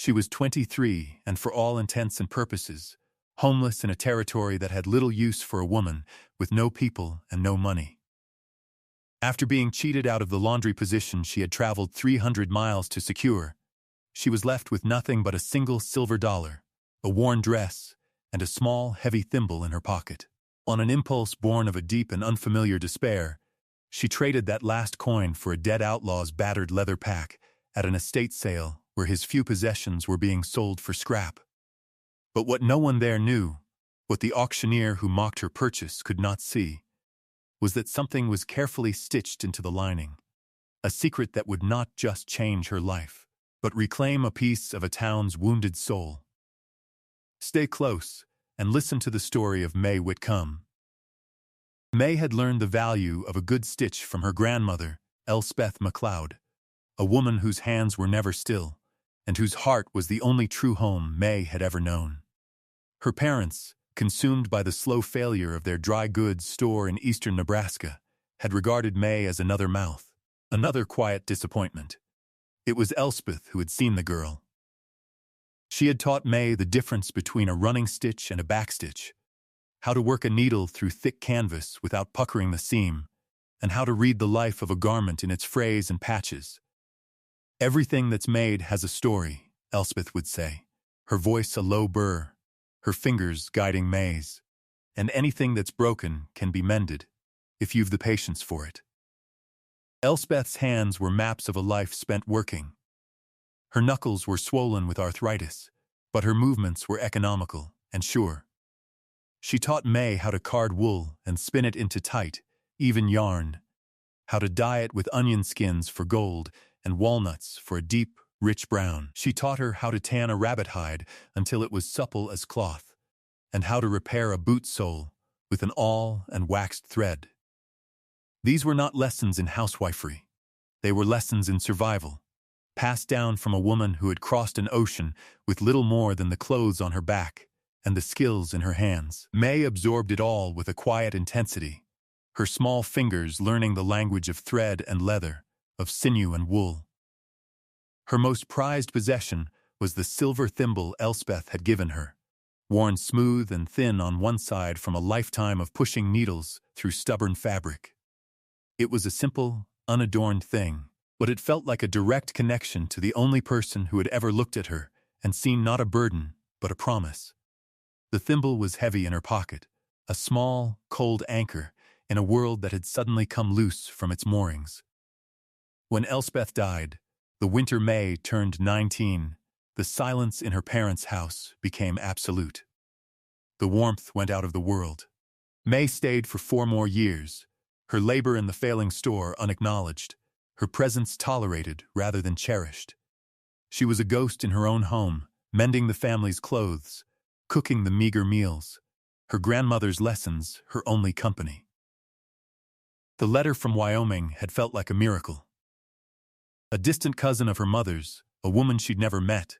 She was 23 and for all intents and purposes, homeless in a territory that had little use for a woman with no people and no money. After being cheated out of the laundry position she had traveled 300 miles to secure, she was left with nothing but a single silver dollar, a worn dress, and a small, heavy thimble in her pocket. On an impulse born of a deep and unfamiliar despair, she traded that last coin for a dead outlaw's battered leather pack at an estate sale where his few possessions were being sold for scrap. But what no one there knew, what the auctioneer who mocked her purchase could not see, was that something was carefully stitched into the lining, a secret that would not just change her life, but reclaim a piece of a town's wounded soul. Stay close and listen to the story of May Whitcomb. May had learned the value of a good stitch from her grandmother, Elspeth MacLeod, a woman whose hands were never still, and whose heart was the only true home May had ever known. Her parents, consumed by the slow failure of their dry goods store in eastern Nebraska, had regarded May as another mouth, another quiet disappointment. It was Elspeth who had seen the girl. She had taught May the difference between a running stitch and a backstitch, how to work a needle through thick canvas without puckering the seam, and how to read the life of a garment in its frays and patches. "Everything that's made has a story," Elspeth would say, her voice a low burr, her fingers guiding May's. "And anything that's broken can be mended, if you've the patience for it." Elspeth's hands were maps of a life spent working. Her knuckles were swollen with arthritis, but her movements were economical and sure. She taught May how to card wool and spin it into tight, even yarn, how to dye it with onion skins for gold and walnuts for a deep, rich brown. She taught her how to tan a rabbit hide until it was supple as cloth, and how to repair a boot sole with an awl and waxed thread. These were not lessons in housewifery. They were lessons in survival, passed down from a woman who had crossed an ocean with little more than the clothes on her back and the skills in her hands. May absorbed it all with a quiet intensity, her small fingers learning the language of thread and leather, of sinew and wool. Her most prized possession was the silver thimble Elspeth had given her, worn smooth and thin on one side from a lifetime of pushing needles through stubborn fabric. It was a simple, unadorned thing, but it felt like a direct connection to the only person who had ever looked at her and seen not a burden, but a promise. The thimble was heavy in her pocket, a small, cold anchor in a world that had suddenly come loose from its moorings. When Elspeth died, the winter May turned 19, the silence in her parents' house became absolute. The warmth went out of the world. May stayed for 4 more years, her labor in the failing store unacknowledged, her presence tolerated rather than cherished. She was a ghost in her own home, mending the family's clothes, cooking the meager meals, her grandmother's lessons her only company. The letter from Wyoming had felt like a miracle. A distant cousin of her mother's, a woman she'd never met,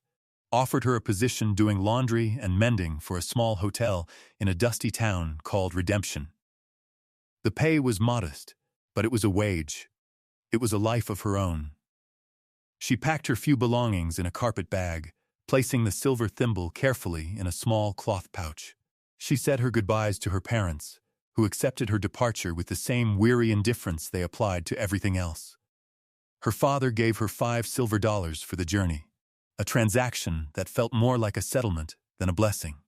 offered her a position doing laundry and mending for a small hotel in a dusty town called Redemption. The pay was modest, but it was a wage. It was a life of her own. She packed her few belongings in a carpet bag, placing the silver thimble carefully in a small cloth pouch. She said her goodbyes to her parents, who accepted her departure with the same weary indifference they applied to everything else. Her father gave her $5 silver for the journey, a transaction that felt more like a settlement than a blessing.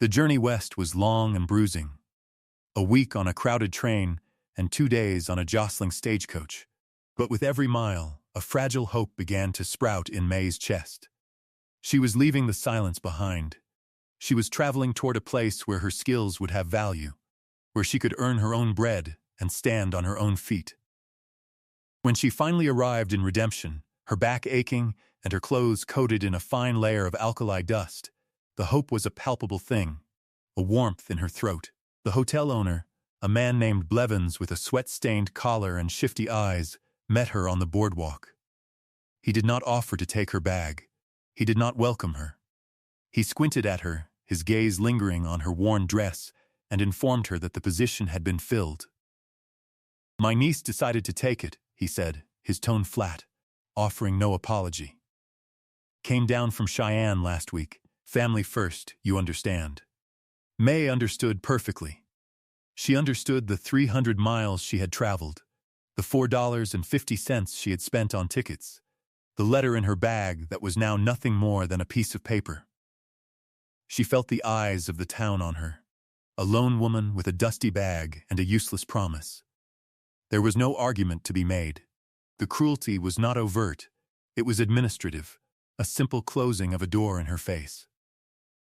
The journey west was long and bruising. A week on a crowded train and 2 days on a jostling stagecoach. But with every mile, a fragile hope began to sprout in May's chest. She was leaving the silence behind. She was traveling toward a place where her skills would have value, where she could earn her own bread and stand on her own feet. When she finally arrived in Redemption, her back aching and her clothes coated in a fine layer of alkali dust, the hope was a palpable thing, a warmth in her throat. The hotel owner, a man named Blevins with a sweat-stained collar and shifty eyes, met her on the boardwalk. He did not offer to take her bag. He did not welcome her. He squinted at her, his gaze lingering on her worn dress, and informed her that the position had been filled. "My niece decided to take it," he said, his tone flat, offering no apology. Came down from Cheyenne last week. Family first, you understand. May understood perfectly. She understood the 300 miles she had traveled, the $4.50 she had spent on tickets, the letter in her bag that was now nothing more than a piece of paper. She felt the eyes of the town on her, a lone woman with a dusty bag and a useless promise. There was no argument to be made. The cruelty was not overt, it was administrative, a simple closing of a door in her face.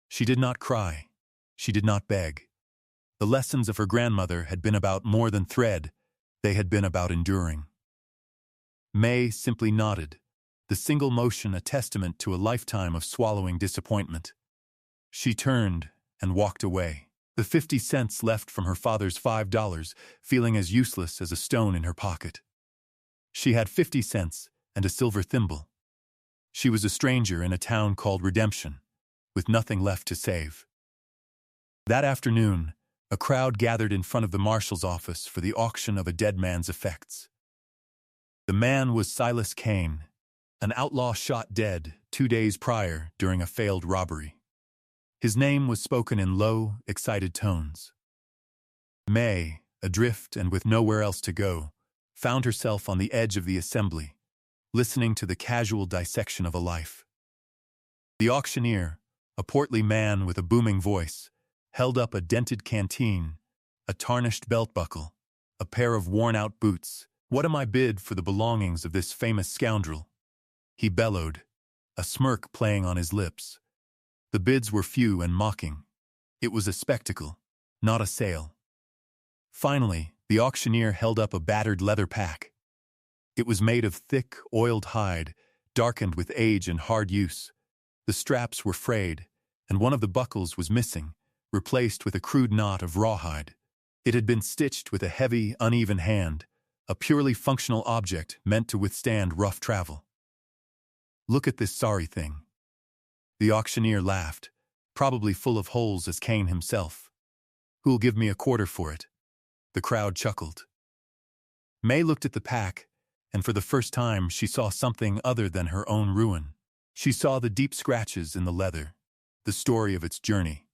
She did not cry. She did not beg. The lessons of her grandmother had been about more than thread, they had been about enduring. May simply nodded, the single motion a testament to a lifetime of swallowing disappointment. She turned and walked away, the 50 cents left from her father's $5 feeling as useless as a stone in her pocket. She had 50 cents and a silver thimble. She was a stranger in a town called Redemption, with nothing left to save. That afternoon, a crowd gathered in front of the marshal's office for the auction of a dead man's effects. The man was Silas Kane, an outlaw shot dead 2 days prior during a failed robbery. His name was spoken in low, excited tones. May, adrift and with nowhere else to go, found herself on the edge of the assembly, listening to the casual dissection of a life. The auctioneer, a portly man with a booming voice, held up a dented canteen, a tarnished belt buckle, a pair of worn-out boots. "What am I bid for the belongings of this famous scoundrel?" he bellowed, a smirk playing on his lips. The bids were few and mocking. It was a spectacle, not a sale. Finally, the auctioneer held up a battered leather pack. It was made of thick, oiled hide, darkened with age and hard use. The straps were frayed, and one of the buckles was missing, replaced with a crude knot of rawhide. It had been stitched with a heavy, uneven hand, a purely functional object meant to withstand rough travel. "Look at this sorry thing." The auctioneer laughed, probably full of holes as Kane himself. "Who'll give me a quarter for it?" The crowd chuckled. May looked at the pack, and for the first time she saw something other than her own ruin. She saw the deep scratches in the leather, the story of its journey.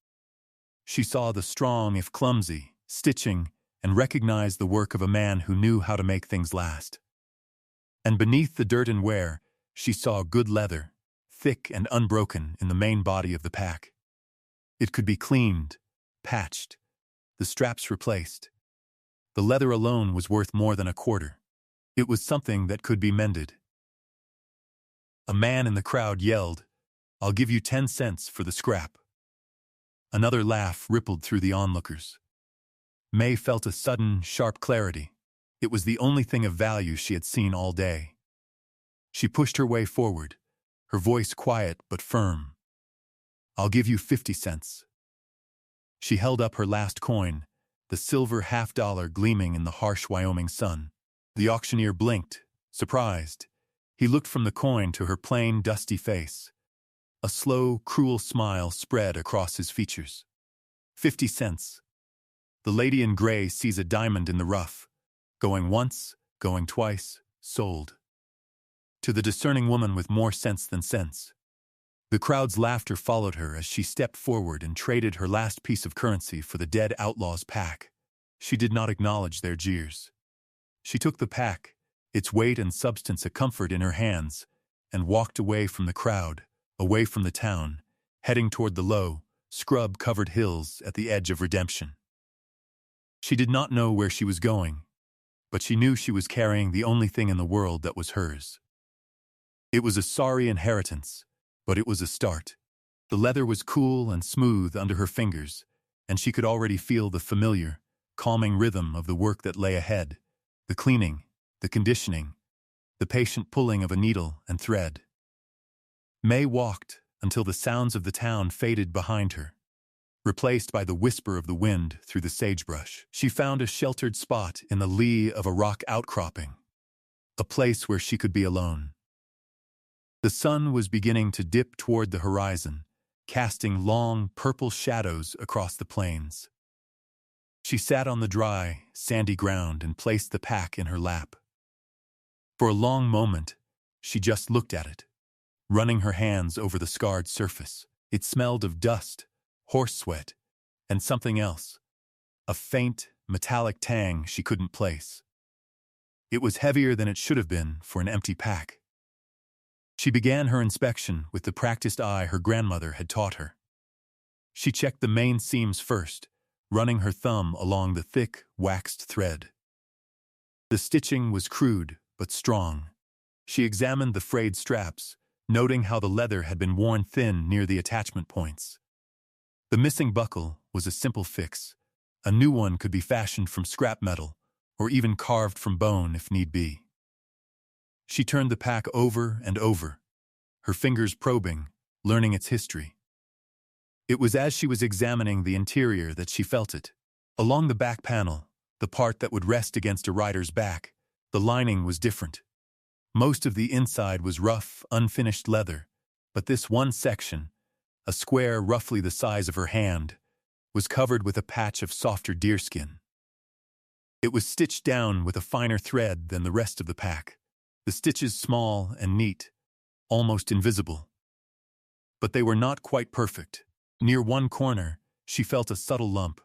She saw the strong, if clumsy, stitching, and recognized the work of a man who knew how to make things last. And beneath the dirt and wear, she saw good leather, thick and unbroken in the main body of the pack. It could be cleaned, patched, the straps replaced. The leather alone was worth more than a quarter. It was something that could be mended. A man in the crowd yelled, "I'll give you 10 cents for the scrap." Another laugh rippled through the onlookers. May felt a sudden, sharp clarity. It was the only thing of value she had seen all day. She pushed her way forward, her voice quiet but firm. "I'll give you 50 cents. She held up her last coin, the silver $half gleaming in the harsh Wyoming sun. The auctioneer blinked, surprised. He looked from the coin to her plain, dusty face. A slow, cruel smile spread across his features. 50 cents. The lady in gray sees a diamond in the rough. Going once, going twice, sold. To the discerning woman with more sense than sense. The crowd's laughter followed her as she stepped forward and traded her last piece of currency for the dead outlaw's pack. She did not acknowledge their jeers. She took the pack, its weight and substance a comfort in her hands, and walked away from the crowd, away from the town, heading toward the low, scrub-covered hills at the edge of Redemption. She did not know where she was going, but she knew she was carrying the only thing in the world that was hers. It was a sorry inheritance, but it was a start. The leather was cool and smooth under her fingers, and she could already feel the familiar, calming rhythm of the work that lay ahead, the cleaning, the conditioning, the patient pulling of a needle and thread. May walked until the sounds of the town faded behind her, replaced by the whisper of the wind through the sagebrush. She found a sheltered spot in the lee of a rock outcropping, a place where she could be alone. The sun was beginning to dip toward the horizon, casting long, purple shadows across the plains. She sat on the dry, sandy ground and placed the pack in her lap. For a long moment, she just looked at it, running her hands over the scarred surface. It smelled of dust, horse sweat, and something else, a faint, metallic tang she couldn't place. It was heavier than it should have been for an empty pack. She began her inspection with the practiced eye her grandmother had taught her. She checked the main seams first, running her thumb along the thick, waxed thread. The stitching was crude, but strong. She examined the frayed straps, noting how the leather had been worn thin near the attachment points. The missing buckle was a simple fix. A new one could be fashioned from scrap metal, or even carved from bone if need be. She turned the pack over and over, her fingers probing, learning its history. It was as she was examining the interior that she felt it. Along the back panel, the part that would rest against a rider's back, the lining was different. Most of the inside was rough, unfinished leather, but this one section, a square roughly the size of her hand, was covered with a patch of softer deerskin. It was stitched down with a finer thread than the rest of the pack, the stitches small and neat, almost invisible. But they were not quite perfect. Near one corner, she felt a subtle lump,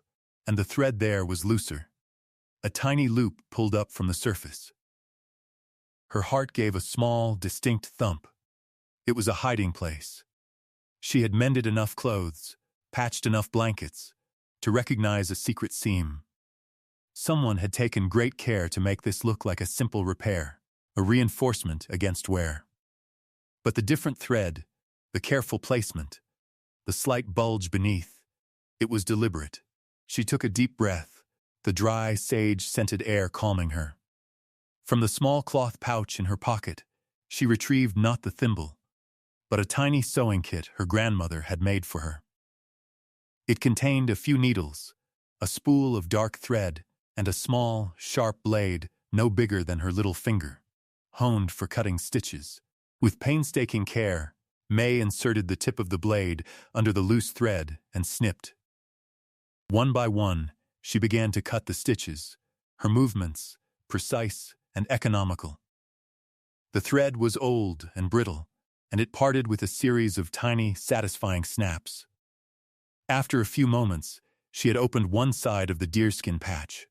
and the thread there was looser. A tiny loop pulled up from the surface. Her heart gave a small, distinct thump. It was a hiding place. She had mended enough clothes, patched enough blankets, to recognize a secret seam. Someone had taken great care to make this look like a simple repair, a reinforcement against wear. But the different thread, the careful placement, the slight bulge beneath, it was deliberate. She took a deep breath, the dry, sage-scented air calming her. From the small cloth pouch in her pocket, she retrieved not the thimble, but a tiny sewing kit her grandmother had made for her. It contained a few needles, a spool of dark thread, and a small, sharp blade no bigger than her little finger, honed for cutting stitches. With painstaking care, May inserted the tip of the blade under the loose thread and snipped. One by one, she began to cut the stitches, her movements precise and economical. The thread was old and brittle, and it parted with a series of tiny, satisfying snaps. After a few moments, she had opened one side of the deerskin patch.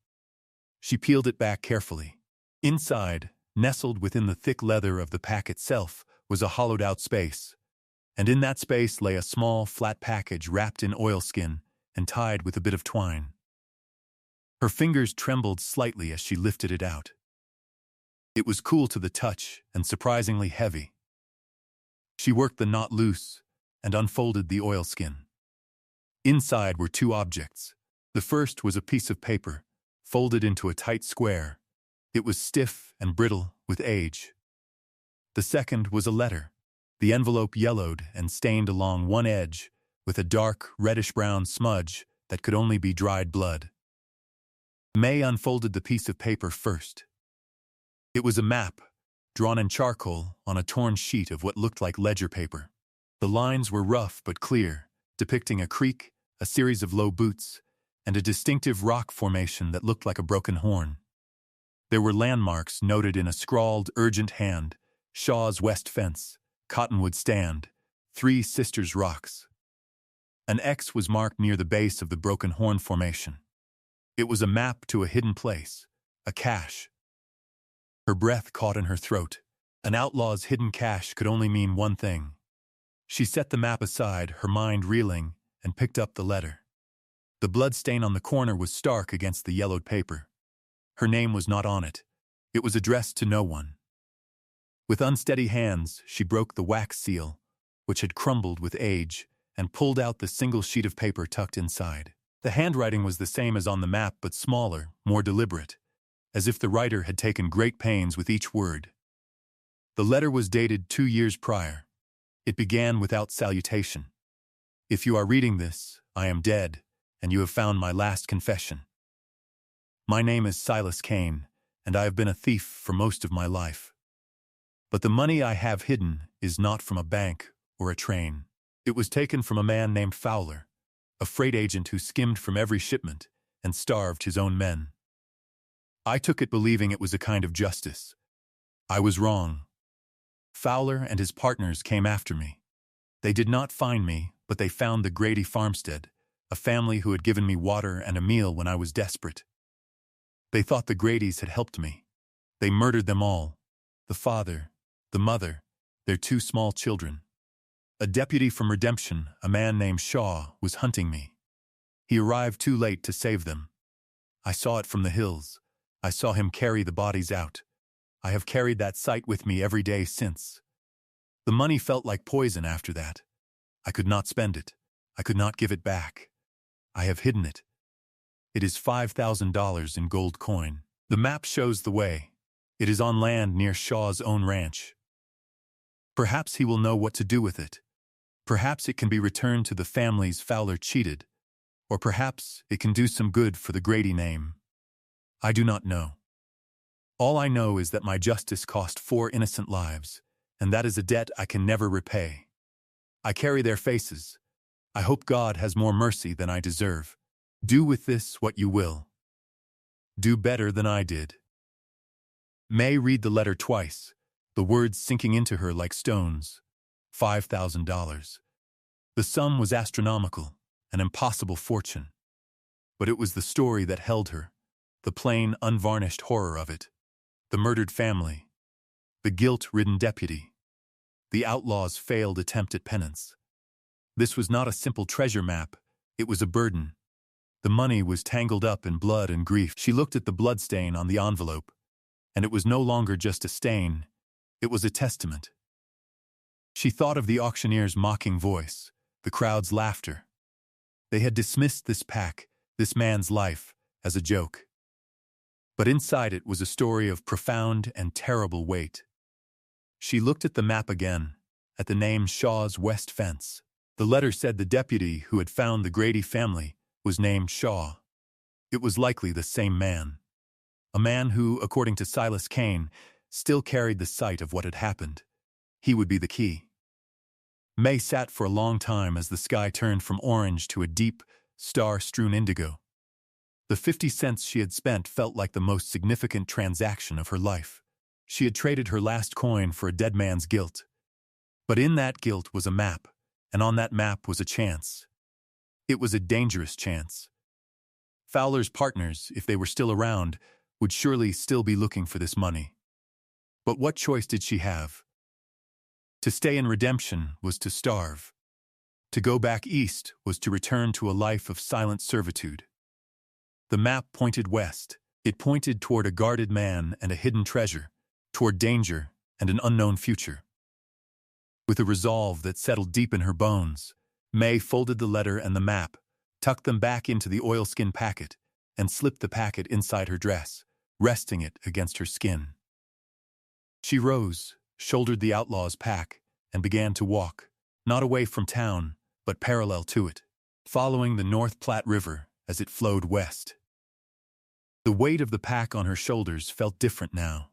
She peeled it back carefully. Inside, nestled within the thick leather of the pack itself, was a hollowed-out space, and in that space lay a small, flat package wrapped in oilskin and tied with a bit of twine. Her fingers trembled slightly as she lifted it out. It was cool to the touch and surprisingly heavy. She worked the knot loose and unfolded the oilskin. Inside were two objects. The first was a piece of paper, folded into a tight square. It was stiff and brittle with age. The second was a letter, the envelope yellowed and stained along one edge with a dark, reddish-brown smudge that could only be dried blood. May unfolded the piece of paper first. It was a map, drawn in charcoal on a torn sheet of what looked like ledger paper. The lines were rough but clear, depicting a creek, a series of low buttes, and a distinctive rock formation that looked like a broken horn. There were landmarks noted in a scrawled, urgent hand: Shaw's West Fence, Cottonwood Stand, Three Sisters Rocks. An X was marked near the base of the broken horn formation. It was a map to a hidden place, a cache. Her breath caught in her throat. An outlaw's hidden cache could only mean one thing. She set the map aside, her mind reeling, and picked up the letter. The blood stain on the corner was stark against the yellowed paper. Her name was not on it. It was addressed to no one. With unsteady hands, she broke the wax seal, which had crumbled with age, and pulled out the single sheet of paper tucked inside. The handwriting was the same as on the map, but smaller, more deliberate, as if the writer had taken great pains with each word. The letter was dated 2 years prior. It began without salutation. If you are reading this, I am dead, and you have found my last confession. My name is Silas Kane, and I have been a thief for most of my life. But the money I have hidden is not from a bank or a train. It was taken from a man named Fowler, a freight agent who skimmed from every shipment and starved his own men. I took it believing it was a kind of justice. I was wrong. Fowler and his partners came after me. They did not find me, but they found the Grady farmstead, a family who had given me water and a meal when I was desperate. They thought the Gradys had helped me. They murdered them all. The father, the mother, their 2 small children. A deputy from Redemption, a man named Shaw, was hunting me. He arrived too late to save them. I saw it from the hills. I saw him carry the bodies out. I have carried that sight with me every day since. The money felt like poison after that. I could not spend it. I could not give it back. I have hidden it. It is $5,000 in gold coin. The map shows the way. It is on land near Shaw's own ranch. Perhaps he will know what to do with it. Perhaps it can be returned to the families Fowler cheated. Or perhaps it can do some good for the Grady name. I do not know. All I know is that my justice cost 4 innocent lives, and that is a debt I can never repay. I carry their faces. I hope God has more mercy than I deserve. Do with this what you will. Do better than I did. May read the letter twice, the words sinking into her like stones. $5,000. The sum was astronomical, an impossible fortune. But it was the story that held her, the plain, unvarnished horror of it, the murdered family, the guilt-ridden deputy, the outlaw's failed attempt at penance. This was not a simple treasure map, it was a burden. The money was tangled up in blood and grief. She looked at the bloodstain on the envelope, and it was no longer just a stain, it was a testament. She thought of the auctioneer's mocking voice, the crowd's laughter. They had dismissed this pack, this man's life, as a joke. But inside it was a story of profound and terrible weight. She looked at the map again, at the name Shaw's West Fence. The letter said the deputy who had found the Grady family was named Shaw. It was likely the same man. A man who, according to Silas Kane, still carried the sight of what had happened. He would be the key. May sat for a long time as the sky turned from orange to a deep, star-strewn indigo. The 50 cents she had spent felt like the most significant transaction of her life. She had traded her last coin for a dead man's guilt. But in that guilt was a map, and on that map was a chance. It was a dangerous chance. Fowler's partners, if they were still around, would surely still be looking for this money. But what choice did she have? To stay in Redemption was to starve. To go back east was to return to a life of silent servitude. The map pointed west. It pointed toward a guarded man and a hidden treasure, toward danger and an unknown future. With a resolve that settled deep in her bones, May folded the letter and the map, tucked them back into the oilskin packet, and slipped the packet inside her dress, resting it against her skin. She rose, shouldered the outlaw's pack, and began to walk, not away from town, but parallel to it, following the North Platte River as it flowed west. The weight of the pack on her shoulders felt different now.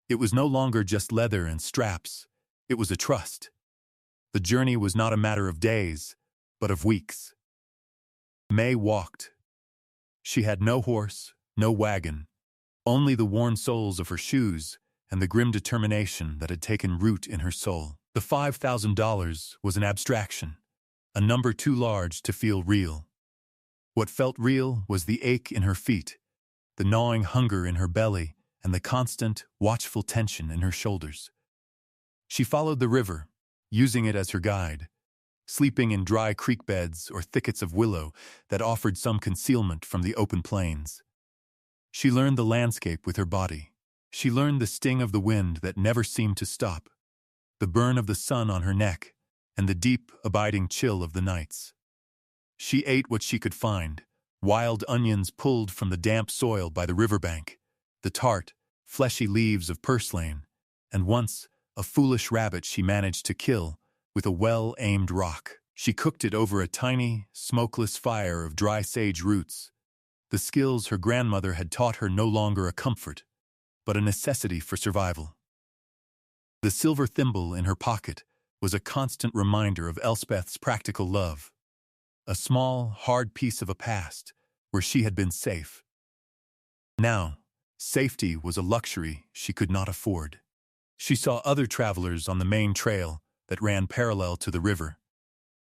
It was no longer just leather and straps, it was a trust. The journey was not a matter of days, but of weeks. May walked. She had no horse, no wagon, only the worn soles of her shoes and the grim determination that had taken root in her soul. The $5,000 was an abstraction, a number too large to feel real. What felt real was the ache in her feet, the gnawing hunger in her belly, and the constant, watchful tension in her shoulders. She followed the river, using it as her guide, sleeping in dry creek beds or thickets of willow that offered some concealment from the open plains. She learned the landscape with her body. She learned the sting of the wind that never seemed to stop, the burn of the sun on her neck, and the deep, abiding chill of the nights. She ate what she could find, wild onions pulled from the damp soil by the riverbank, the tart, fleshy leaves of purslane, and once, a foolish rabbit she managed to kill with a well-aimed rock. She cooked it over a tiny, smokeless fire of dry sage roots. The skills her grandmother had taught her no longer a comfort, but a necessity for survival. The silver thimble in her pocket was a constant reminder of Elspeth's practical love, a small, hard piece of a past where she had been safe. Now, safety was a luxury she could not afford. She saw other travelers on the main trail that ran parallel to the river,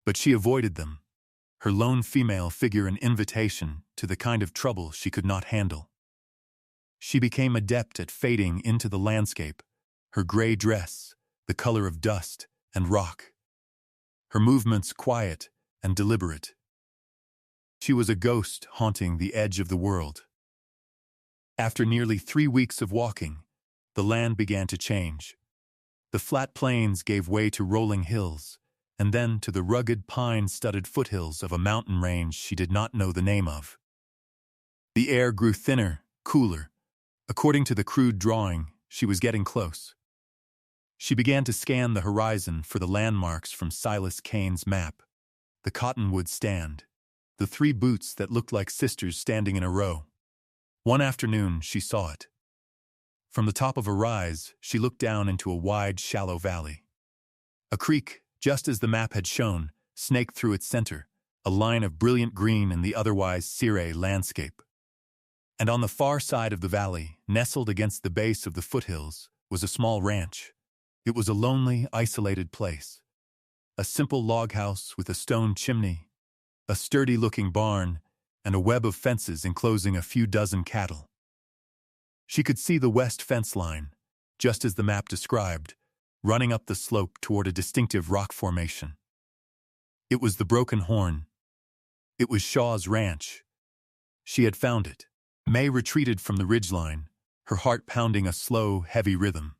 but she avoided them, her lone female figure an invitation to the kind of trouble she could not handle. She became adept at fading into the landscape, her gray dress the color of dust and rock, her movements quiet and deliberate. She was a ghost haunting the edge of the world. After nearly 3 weeks of walking, the land began to change. The flat plains gave way to rolling hills, and then to the rugged pine-studded foothills of a mountain range she did not know the name of. The air grew thinner, cooler. According to the crude drawing, she was getting close. She began to scan the horizon for the landmarks from Silas Kane's map. The cottonwood stand, the 3 boots that looked like sisters standing in a row. One afternoon, she saw it. From the top of a rise, she looked down into a wide, shallow valley. A creek, just as the map had shown, snaked through its center, a line of brilliant green in the otherwise Secre landscape. And on the far side of the valley, nestled against the base of the foothills, was a small ranch. It was a lonely, isolated place. A simple log house with a stone chimney, a sturdy-looking barn, and a web of fences enclosing a few dozen cattle. She could see the west fence line, just as the map described, running up the slope toward a distinctive rock formation. It was the Broken Horn. It was Shaw's ranch. She had found it. May retreated from the ridgeline, her heart pounding a slow, heavy rhythm.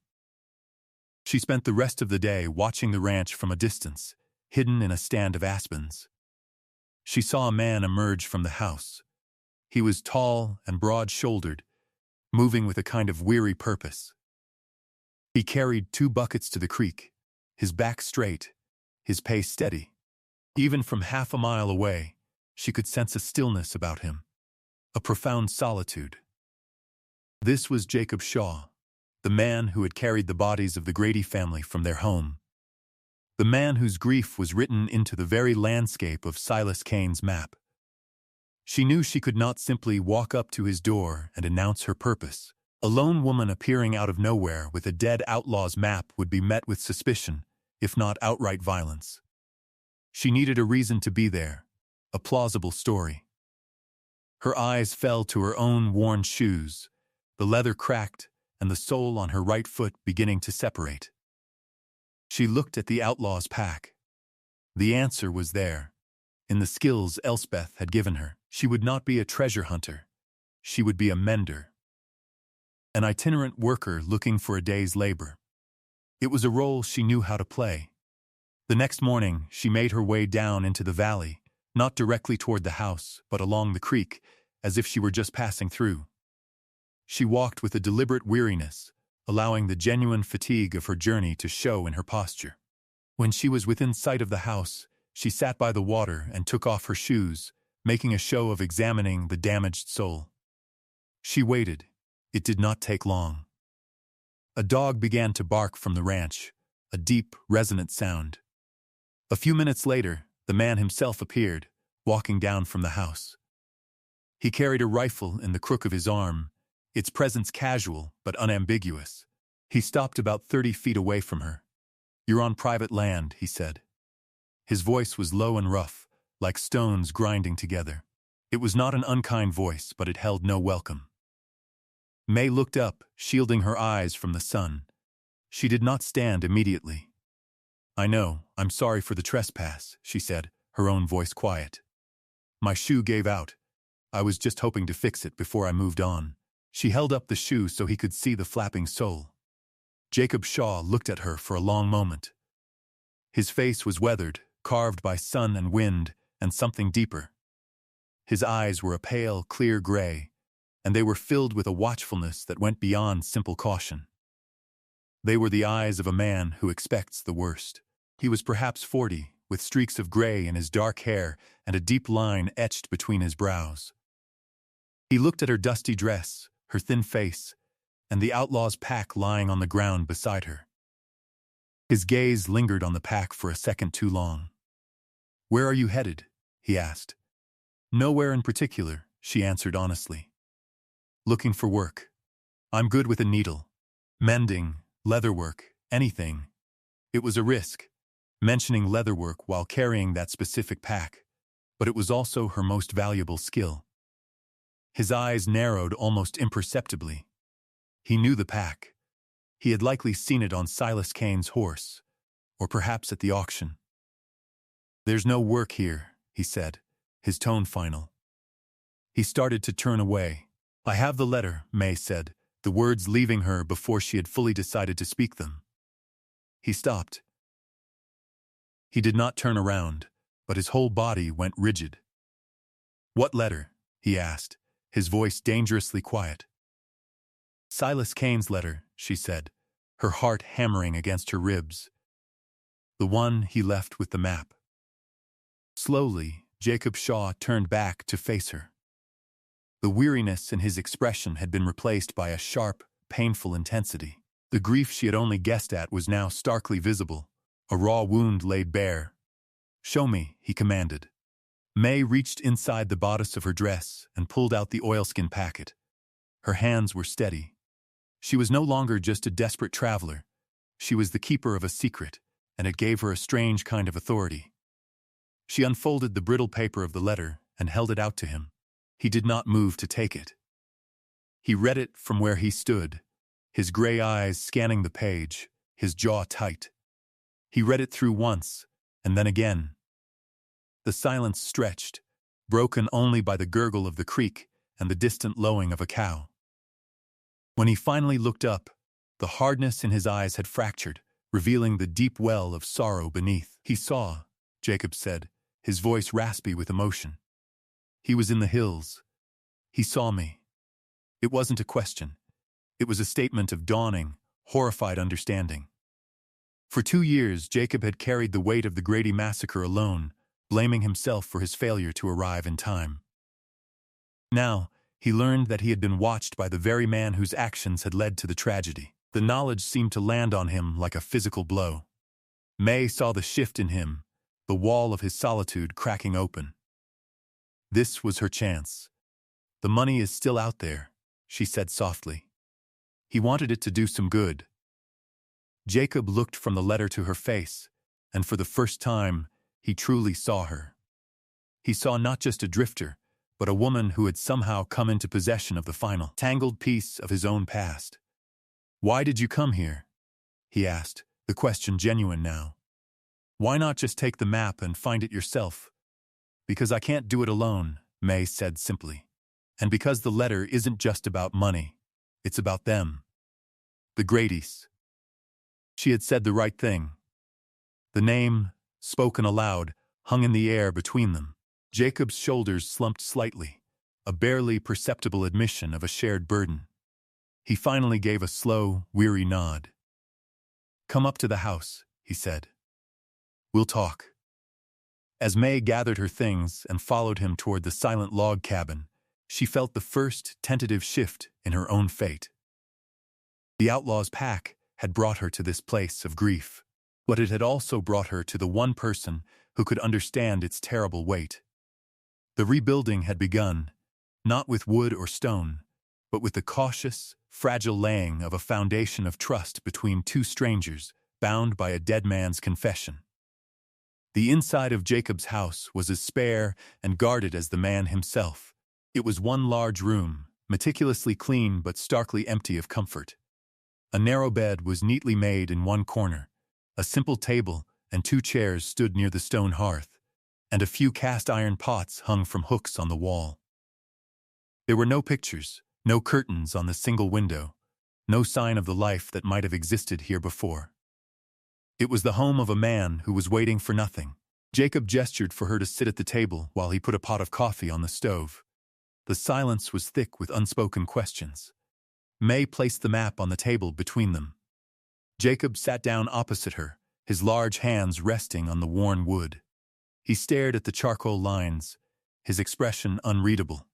She spent the rest of the day watching the ranch from a distance, hidden in a stand of aspens. She saw a man emerge from the house. He was tall and broad-shouldered, moving with a kind of weary purpose. He carried 2 buckets to the creek, his back straight, his pace steady. Even from half a mile away, she could sense a stillness about him, a profound solitude. This was Jacob Shaw, the man who had carried the bodies of the Grady family from their home. The man whose grief was written into the very landscape of Silas Kane's map. She knew she could not simply walk up to his door and announce her purpose. A lone woman appearing out of nowhere with a dead outlaw's map would be met with suspicion, if not outright violence. She needed a reason to be there, a plausible story. Her eyes fell to her own worn shoes, the leather cracked and the sole on her right foot beginning to separate. She looked at the outlaw's pack. The answer was there, in the skills Elspeth had given her. She would not be a treasure hunter. She would be a mender. An itinerant worker looking for a day's labor. It was a role she knew how to play. The next morning, she made her way down into the valley, not directly toward the house, but along the creek, as if she were just passing through. She walked with a deliberate weariness, allowing the genuine fatigue of her journey to show in her posture. When she was within sight of the house, she sat by the water and took off her shoes, making a show of examining the damaged sole. She waited. It did not take long. A dog began to bark from the ranch, a deep, resonant sound. A few minutes later, the man himself appeared, walking down from the house. He carried a rifle in the crook of his arm, its presence casual but unambiguous. He stopped about 30 feet away from her. "You're on private land," he said. His voice was low and rough, like stones grinding together. It was not an unkind voice, but it held no welcome. May looked up, shielding her eyes from the sun. She did not stand immediately. "I know, I'm sorry for the trespass," she said, her own voice quiet. "My shoe gave out. I was just hoping to fix it before I moved on." She held up the shoe so he could see the flapping sole. Jacob Shaw looked at her for a long moment. His face was weathered, carved by sun and wind, and something deeper. His eyes were a pale, clear gray, and they were filled with a watchfulness that went beyond simple caution. They were the eyes of a man who expects the worst. He was perhaps 40, with streaks of gray in his dark hair and a deep line etched between his brows. He looked at her dusty dress, her thin face, and the outlaw's pack lying on the ground beside her. His gaze lingered on the pack for a second too long. "Where are you headed?" he asked. "Nowhere in particular," she answered honestly. "Looking for work. I'm good with a needle. Mending, Leatherwork, anything. It was a risk, mentioning leatherwork while carrying that specific pack, but it was also her most valuable skill. His eyes narrowed almost imperceptibly. He knew the pack. He had likely seen it on Silas Kane's horse, or perhaps at the auction. "There's no work here," he said, his tone final. He started to turn away. "I have the letter," May said, the words leaving her before she had fully decided to speak them. He stopped. He did not turn around, but his whole body went rigid. "What letter?" he asked, his voice dangerously quiet. "Silas Kane's letter," she said, her heart hammering against her ribs. "The one he left with the map." Slowly, Jacob Shaw turned back to face her. The weariness in his expression had been replaced by a sharp, painful intensity. The grief she had only guessed at was now starkly visible, a raw wound laid bare. "Show me," he commanded. May reached inside the bodice of her dress and pulled out the oilskin packet. Her hands were steady. She was no longer just a desperate traveler. She was the keeper of a secret, and it gave her a strange kind of authority. She unfolded the brittle paper of the letter and held it out to him. He did not move to take it. He read it from where he stood, his gray eyes scanning the page, his jaw tight. He read it through once, and then again. The silence stretched, broken only by the gurgle of the creek and the distant lowing of a cow. When he finally looked up, the hardness in his eyes had fractured, revealing the deep well of sorrow beneath. "He saw," Jacob said, his voice raspy with emotion. "He was in the hills. He saw me." It wasn't a question. It was a statement of dawning, horrified understanding. For 2 years, Jacob had carried the weight of the Grady massacre alone, blaming himself for his failure to arrive in time. Now, he learned that he had been watched by the very man whose actions had led to the tragedy. The knowledge seemed to land on him like a physical blow. May saw the shift in him, the wall of his solitude cracking open. This was her chance. "The money is still out there," she said softly. He wanted it to do some good. Jacob looked from the letter to her face, and for the first time, he truly saw her. He saw not just a drifter, but a woman who had somehow come into possession of the final, tangled piece of his own past. "Why did you come here?" he asked, the question genuine now. "Why not just take the map and find it yourself?" "Because I can't do it alone," May said simply. "And because the letter isn't just about money. It's about them. The Gradys." She had said the right thing. The name, spoken aloud, hung in the air between them. Jacob's shoulders slumped slightly, a barely perceptible admission of a shared burden. He finally gave a slow, weary nod. "Come up to the house," he said. "We'll talk." As May gathered her things and followed him toward the silent log cabin, she felt the first tentative shift in her own fate. The outlaw's pack had brought her to this place of grief, but it had also brought her to the one person who could understand its terrible weight. The rebuilding had begun, not with wood or stone, but with the cautious, fragile laying of a foundation of trust between two strangers bound by a dead man's confession. The inside of Jacob's house was as spare and guarded as the man himself. It was one large room, meticulously clean but starkly empty of comfort. A narrow bed was neatly made in one corner. A simple table and 2 chairs stood near the stone hearth, and a few cast-iron pots hung from hooks on the wall. There were no pictures, no curtains on the single window, no sign of the life that might have existed here before. It was the home of a man who was waiting for nothing. Jacob gestured for her to sit at the table while he put a pot of coffee on the stove. The silence was thick with unspoken questions. May placed the map on the table between them. Jacob sat down opposite her, his large hands resting on the worn wood. He stared at the charcoal lines, his expression unreadable.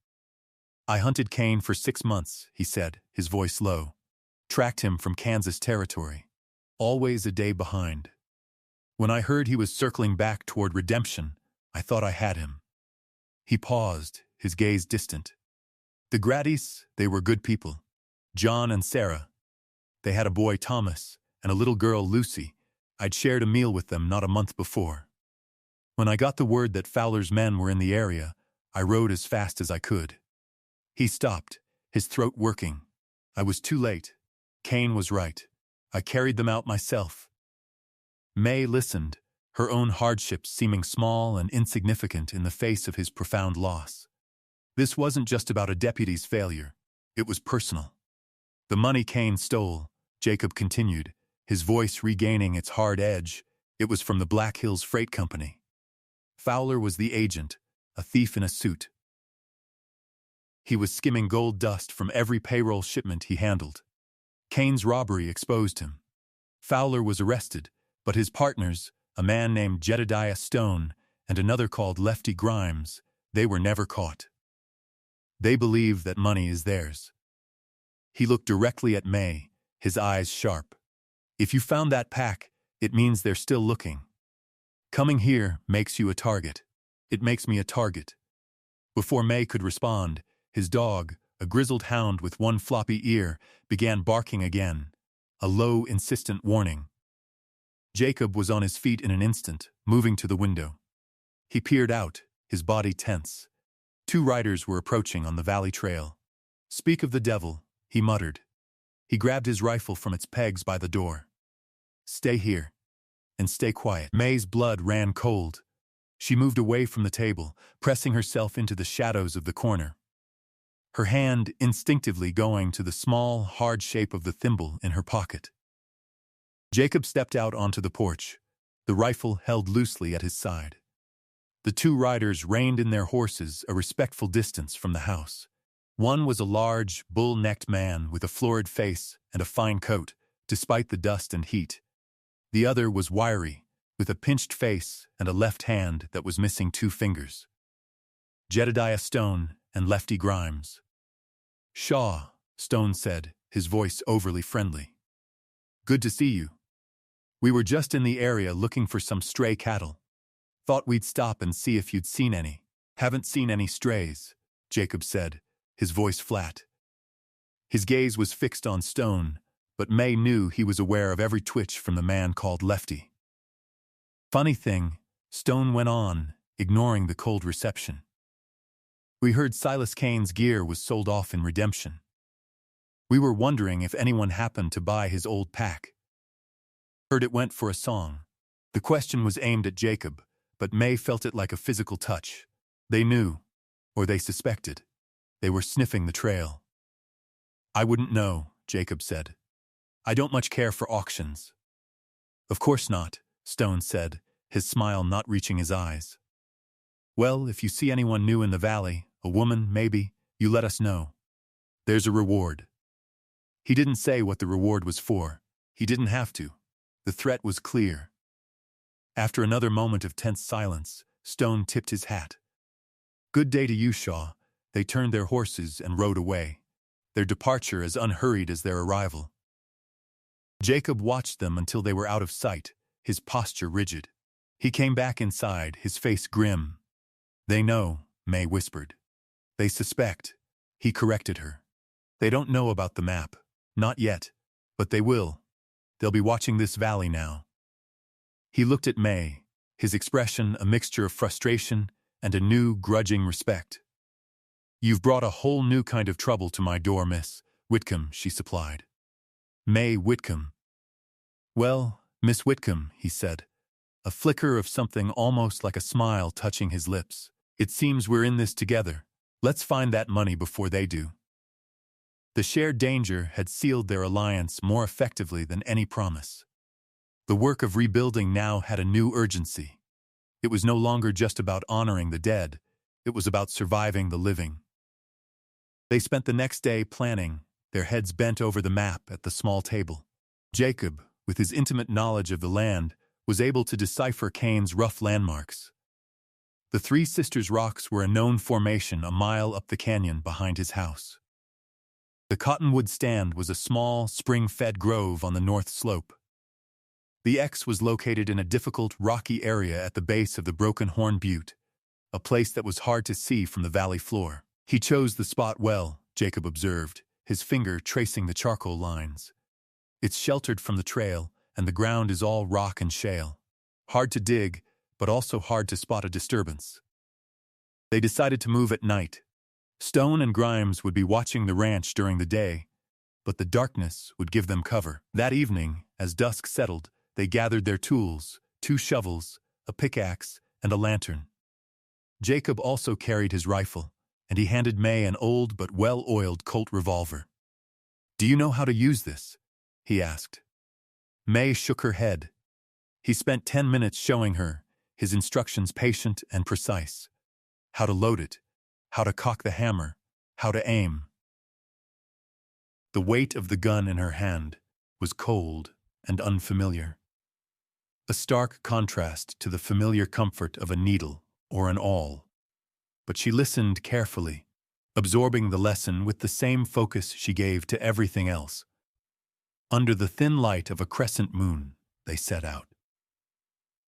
"I hunted Kane for 6 months," he said, his voice low. "Tracked him from Kansas territory. Always a day behind. When I heard he was circling back toward redemption, I thought I had him." He paused, his gaze distant. "The Gradys, they were good people. John and Sarah. They had a boy, Thomas, and a little girl, Lucy. I'd shared a meal with them not a month before. When I got the word that Fowler's men were in the area, I rode as fast as I could. He stopped, his throat working. I was too late. Kane was right. I carried them out myself. May listened, her own hardships seeming small and insignificant in the face of his profound loss. This wasn't just about a deputy's failure. It was personal. The money Kane stole, Jacob continued, his voice regaining its hard edge, it was from the Black Hills Freight Company. Fowler was the agent, a thief in a suit. He was skimming gold dust from every payroll shipment he handled. Kane's robbery exposed him. Fowler was arrested, but his partners, a man named Jedediah Stone and another called Lefty Grimes, they were never caught. They believe that money is theirs. He looked directly at May, his eyes sharp. If you found that pack, it means they're still looking. Coming here makes you a target. It makes me a target. Before May could respond, his dog, a grizzled hound with one floppy ear, began barking again, a low, insistent warning. Jacob was on his feet in an instant, moving to the window. He peered out, his body tense. 2 riders were approaching on the valley trail. "Speak of the devil," he muttered. He grabbed his rifle from its pegs by the door. "Stay here. And stay quiet." May's blood ran cold. She moved away from the table, pressing herself into the shadows of the corner. Her hand instinctively going to the small, hard shape of the thimble in her pocket. Jacob stepped out onto the porch, the rifle held loosely at his side. The 2 riders reined in their horses a respectful distance from the house. One was a large, bull-necked man with a florid face and a fine coat, despite the dust and heat. The other was wiry, with a pinched face and a left hand that was missing 2 fingers. Jedediah Stone and Lefty Grimes. "Shaw," Stone said, his voice overly friendly. "Good to see you. We were just in the area looking for some stray cattle. Thought we'd stop and see if you'd seen any." "Haven't seen any strays," Jacob said, his voice flat. His gaze was fixed on Stone, but May knew he was aware of every twitch from the man called Lefty. "Funny thing," Stone went on, ignoring the cold reception. "We heard Silas Kane's gear was sold off in redemption. We were wondering if anyone happened to buy his old pack. Heard it went for a song." The question was aimed at Jacob, but May felt it like a physical touch. They knew, or they suspected. They were sniffing the trail. "I wouldn't know," Jacob said. "I don't much care for auctions." "Of course not," Stone said, his smile not reaching his eyes. "Well, if you see anyone new in the valley, a woman, maybe, you let us know. There's a reward." He didn't say what the reward was for. He didn't have to. The threat was clear. After another moment of tense silence, Stone tipped his hat. "Good day to you, Shaw." They turned their horses and rode away, their departure as unhurried as their arrival. Jacob watched them until they were out of sight, his posture rigid. He came back inside, his face grim. "They know," May whispered. "They suspect." He corrected her. "They don't know about the map. Not yet. But they will. They'll be watching this valley now." He looked at May, his expression a mixture of frustration and a new, grudging respect. "You've brought a whole new kind of trouble to my door, Miss Whitcomb," she supplied. "May Whitcomb." "Well, Miss Whitcomb," he said, a flicker of something almost like a smile touching his lips. "It seems we're in this together. Let's find that money before they do." The shared danger had sealed their alliance more effectively than any promise. The work of rebuilding now had a new urgency. It was no longer just about honoring the dead, it was about surviving the living. They spent the next day planning, their heads bent over the map at the small table. Jacob, with his intimate knowledge of the land, was able to decipher Kane's rough landmarks. The Three Sisters Rocks were a known formation a mile up the canyon behind his house. The Cottonwood Stand was a small, spring-fed grove on the north slope. The X was located in a difficult, rocky area at the base of the Broken Horn Butte, a place that was hard to see from the valley floor. He chose the spot well, Jacob observed, his finger tracing the charcoal lines. It's sheltered from the trail, and the ground is all rock and shale. Hard to dig, but also hard to spot a disturbance. They decided to move at night. Stone and Grimes would be watching the ranch during the day, but the darkness would give them cover. That evening, as dusk settled, they gathered their tools, 2 shovels, a pickaxe, and a lantern. Jacob also carried his rifle, and he handed May an old but well-oiled Colt revolver. "Do you know how to use this?" he asked. May shook her head. He spent 10 minutes showing her, his instructions patient and precise. How to load it, how to cock the hammer, how to aim. The weight of the gun in her hand was cold and unfamiliar. A stark contrast to the familiar comfort of a needle or an awl. But she listened carefully, absorbing the lesson with the same focus she gave to everything else. Under the thin light of a crescent moon, they set out.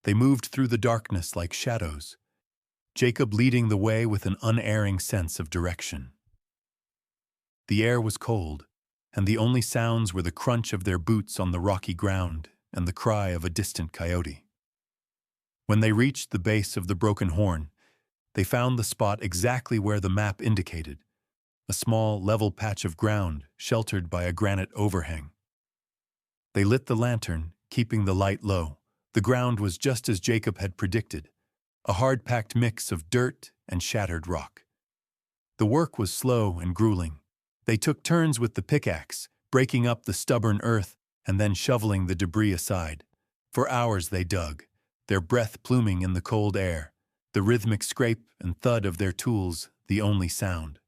They moved through the darkness like shadows, Jacob leading the way with an unerring sense of direction. The air was cold, and the only sounds were the crunch of their boots on the rocky ground and the cry of a distant coyote. When they reached the base of the broken horn, they found the spot exactly where the map indicated, a small, level patch of ground sheltered by a granite overhang. They lit the lantern, keeping the light low. The ground was just as Jacob had predicted, a hard-packed mix of dirt and shattered rock. The work was slow and grueling. They took turns with the pickaxe, breaking up the stubborn earth and then shoveling the debris aside. For hours they dug, their breath pluming in the cold air, the rhythmic scrape and thud of their tools the only sound.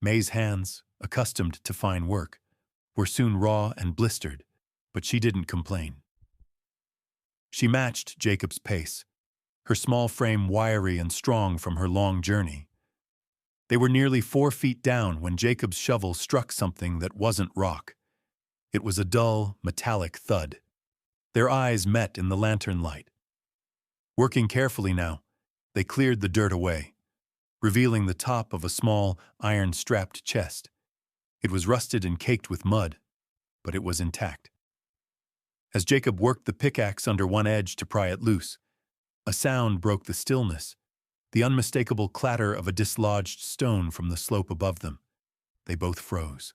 May's hands, accustomed to fine work, were soon raw and blistered, but she didn't complain. She matched Jacob's pace, her small frame wiry and strong from her long journey. They were nearly 4 feet down when Jacob's shovel struck something that wasn't rock. It was a dull, metallic thud. Their eyes met in the lantern light. Working carefully now, they cleared the dirt away, revealing the top of a small, iron-strapped chest. It was rusted and caked with mud, but it was intact. As Jacob worked the pickaxe under one edge to pry it loose, a sound broke the stillness, the unmistakable clatter of a dislodged stone from the slope above them. They both froze.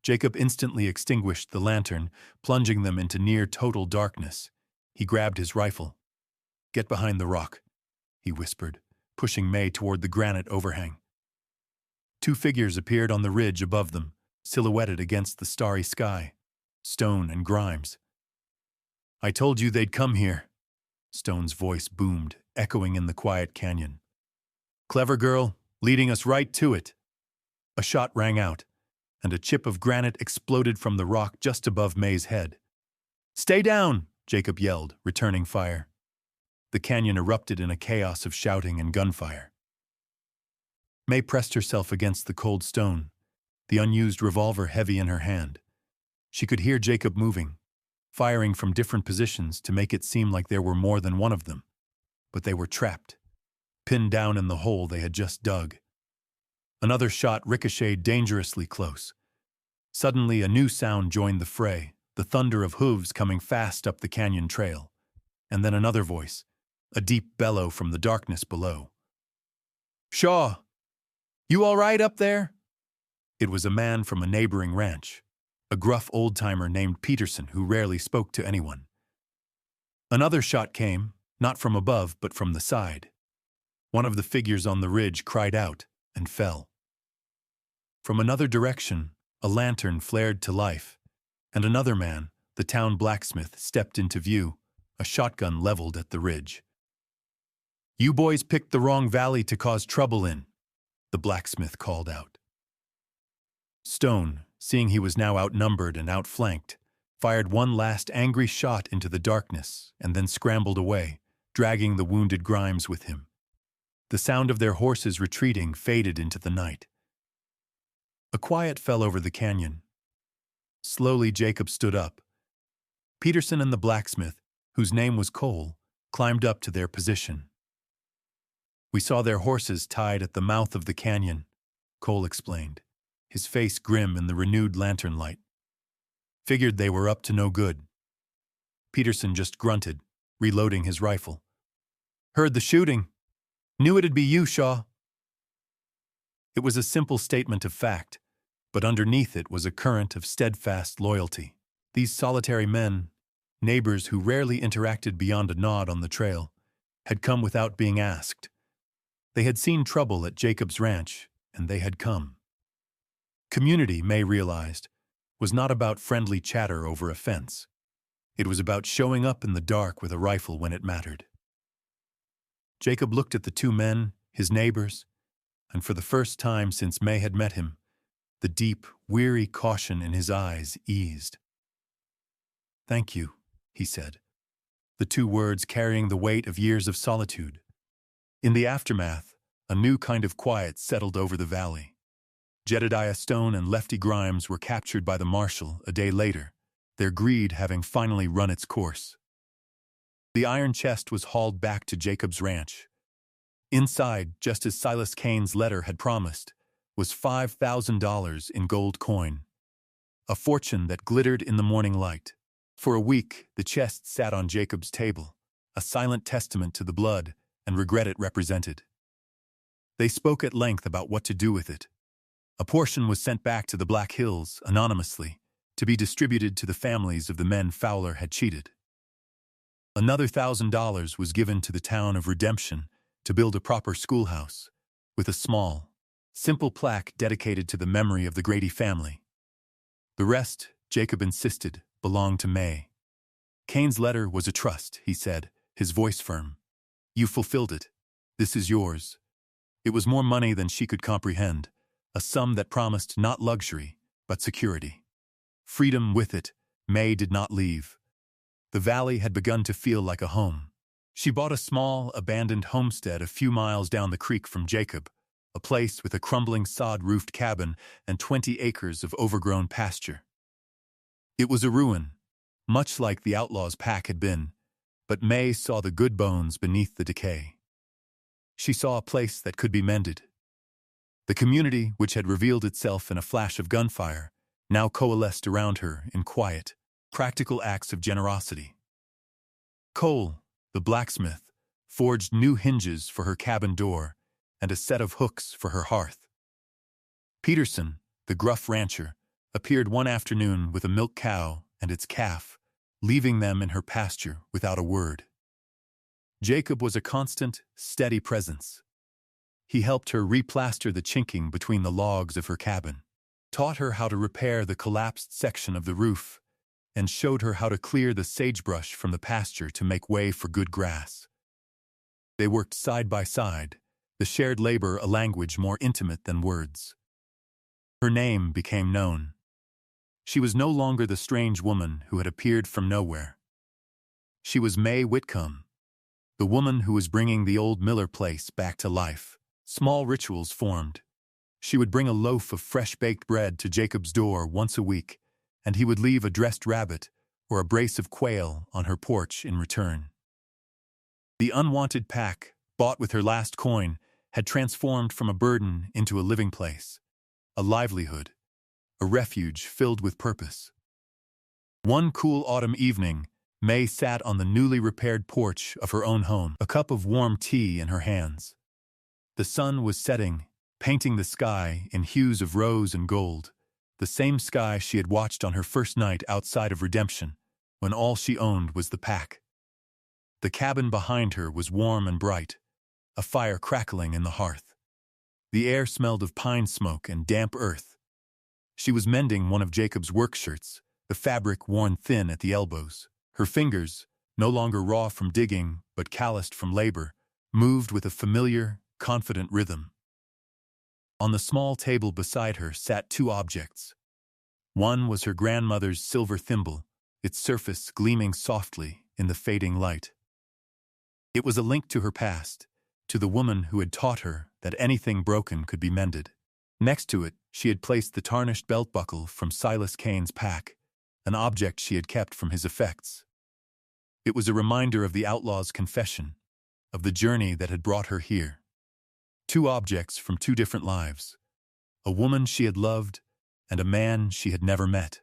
Jacob instantly extinguished the lantern, plunging them into near-total darkness. He grabbed his rifle. "Get behind the rock," he whispered, pushing May toward the granite overhang. 2 figures appeared on the ridge above them, silhouetted against the starry sky, Stone and Grimes. "I told you they'd come here," Stone's voice boomed, echoing in the quiet canyon. "Clever girl, leading us right to it." A shot rang out, and a chip of granite exploded from the rock just above May's head. "Stay down!" Jacob yelled, returning fire. The canyon erupted in a chaos of shouting and gunfire. May pressed herself against the cold stone, the unused revolver heavy in her hand. She could hear Jacob moving, firing from different positions to make it seem like there were more than one of them. But they were trapped, pinned down in the hole they had just dug. Another shot ricocheted dangerously close. Suddenly, a new sound joined the fray, the thunder of hooves coming fast up the canyon trail. And then another voice, a deep bellow from the darkness below. "Shaw! You all right up there?" It was a man from a neighboring ranch, a gruff old-timer named Peterson who rarely spoke to anyone. Another shot came, not from above but from the side. One of the figures on the ridge cried out and fell. From another direction, a lantern flared to life, and another man, the town blacksmith, stepped into view, a shotgun leveled at the ridge. "You boys picked the wrong valley to cause trouble in," the blacksmith called out. Stone, seeing he was now outnumbered and outflanked, fired one last angry shot into the darkness and then scrambled away, dragging the wounded Grimes with him. The sound of their horses retreating faded into the night. A quiet fell over the canyon. Slowly Jacob stood up. Peterson and the blacksmith, whose name was Cole, climbed up to their position. "We saw their horses tied at the mouth of the canyon," Cole explained, his face grim in the renewed lantern light. "Figured they were up to no good. Peterson just grunted, reloading his rifle. Heard the shooting. Knew it'd be you, Shaw. It was a simple statement of fact, but underneath it was a current of steadfast loyalty. These solitary men, neighbors who rarely interacted beyond a nod on the trail, had come without being asked. They had seen trouble at Jacob's ranch, and they had come. Community, May realized, was not about friendly chatter over a fence. It was about showing up in the dark with a rifle when it mattered. Jacob looked at the two men, his neighbors, and for the first time since May had met him, the deep, weary caution in his eyes eased. "Thank you," he said, the two words carrying the weight of years of solitude. In the aftermath, a new kind of quiet settled over the valley. Jedediah Stone and Lefty Grimes were captured by the marshal a day later, their greed having finally run its course. The iron chest was hauled back to Jacob's ranch. Inside, just as Silas Kane's letter had promised, was $5,000 in gold coin, a fortune that glittered in the morning light. For a week, the chest sat on Jacob's table, a silent testament to the blood and regret it represented. They spoke at length about what to do with it. A portion was sent back to the Black Hills, anonymously, to be distributed to the families of the men Fowler had cheated. Another $1,000 was given to the town of Redemption to build a proper schoolhouse, with a small, simple plaque dedicated to the memory of the Grady family. The rest, Jacob insisted, belonged to May. Kane's letter was a trust, he said, his voice firm. You fulfilled it. This is yours. It was more money than she could comprehend, a sum that promised not luxury, but security. Freedom with it, May did not leave. The valley had begun to feel like a home. She bought a small, abandoned homestead a few miles down the creek from Jacob, a place with a crumbling sod-roofed cabin and 20 acres of overgrown pasture. It was a ruin, much like the Outlaw's pack had been, but May saw the good bones beneath the decay. She saw a place that could be mended. The community, which had revealed itself in a flash of gunfire, now coalesced around her in quiet, practical acts of generosity. Cole, the blacksmith, forged new hinges for her cabin door and a set of hooks for her hearth. Peterson, the gruff rancher, appeared one afternoon with a milk cow and its calf, leaving them in her pasture without a word. Jacob was a constant, steady presence. He helped her replaster the chinking between the logs of her cabin, taught her how to repair the collapsed section of the roof, and showed her how to clear the sagebrush from the pasture to make way for good grass. They worked side by side, the shared labor a language more intimate than words. Her name became known. She was no longer the strange woman who had appeared from nowhere. She was May Whitcomb, the woman who was bringing the old Miller place back to life. Small rituals formed. She would bring a loaf of fresh-baked bread to Jacob's door once a week, and he would leave a dressed rabbit or a brace of quail on her porch in return. The unwanted pack, bought with her last coin, had transformed from a burden into a living place, a livelihood, a refuge filled with purpose. One cool autumn evening, May sat on the newly repaired porch of her own home, a cup of warm tea in her hands. The sun was setting, painting the sky in hues of rose and gold, the same sky she had watched on her first night outside of Redemption, when all she owned was the pack. The cabin behind her was warm and bright, a fire crackling in the hearth. The air smelled of pine smoke and damp earth. She was mending one of Jacob's work shirts, the fabric worn thin at the elbows. Her fingers, no longer raw from digging but calloused from labor, moved with a familiar, confident rhythm. On the small table beside her sat two objects. One was her grandmother's silver thimble, its surface gleaming softly in the fading light. It was a link to her past, to the woman who had taught her that anything broken could be mended. Next to it, she had placed the tarnished belt buckle from Silas Kane's pack, an object she had kept from his effects. It was a reminder of the outlaw's confession, of the journey that had brought her here. Two objects from two different lives, a woman she had loved and a man she had never met,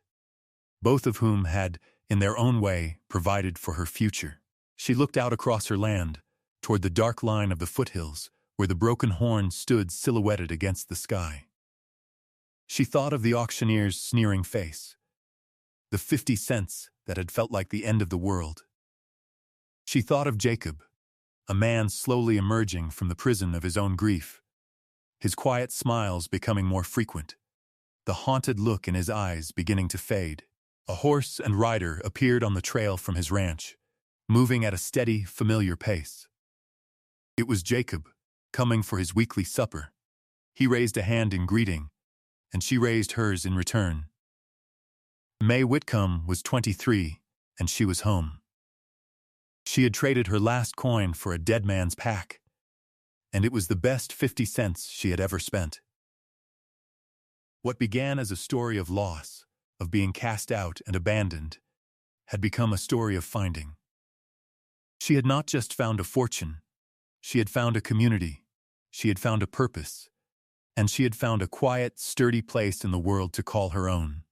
both of whom had, in their own way, provided for her future. She looked out across her land, toward the dark line of the foothills, where the broken horn stood silhouetted against the sky. She thought of the auctioneer's sneering face, the 50 cents that had felt like the end of the world. She thought of Jacob, a man slowly emerging from the prison of his own grief, his quiet smiles becoming more frequent, the haunted look in his eyes beginning to fade. A horse and rider appeared on the trail from his ranch, moving at a steady, familiar pace. It was Jacob, coming for his weekly supper. He raised a hand in greeting, and she raised hers in return. May Whitcomb was 23, and she was home. She had traded her last coin for a dead man's pack, and it was the best 50 cents she had ever spent. What began as a story of loss, of being cast out and abandoned, had become a story of finding. She had not just found a fortune, she had found a community, she had found a purpose, and she had found a quiet, sturdy place in the world to call her own.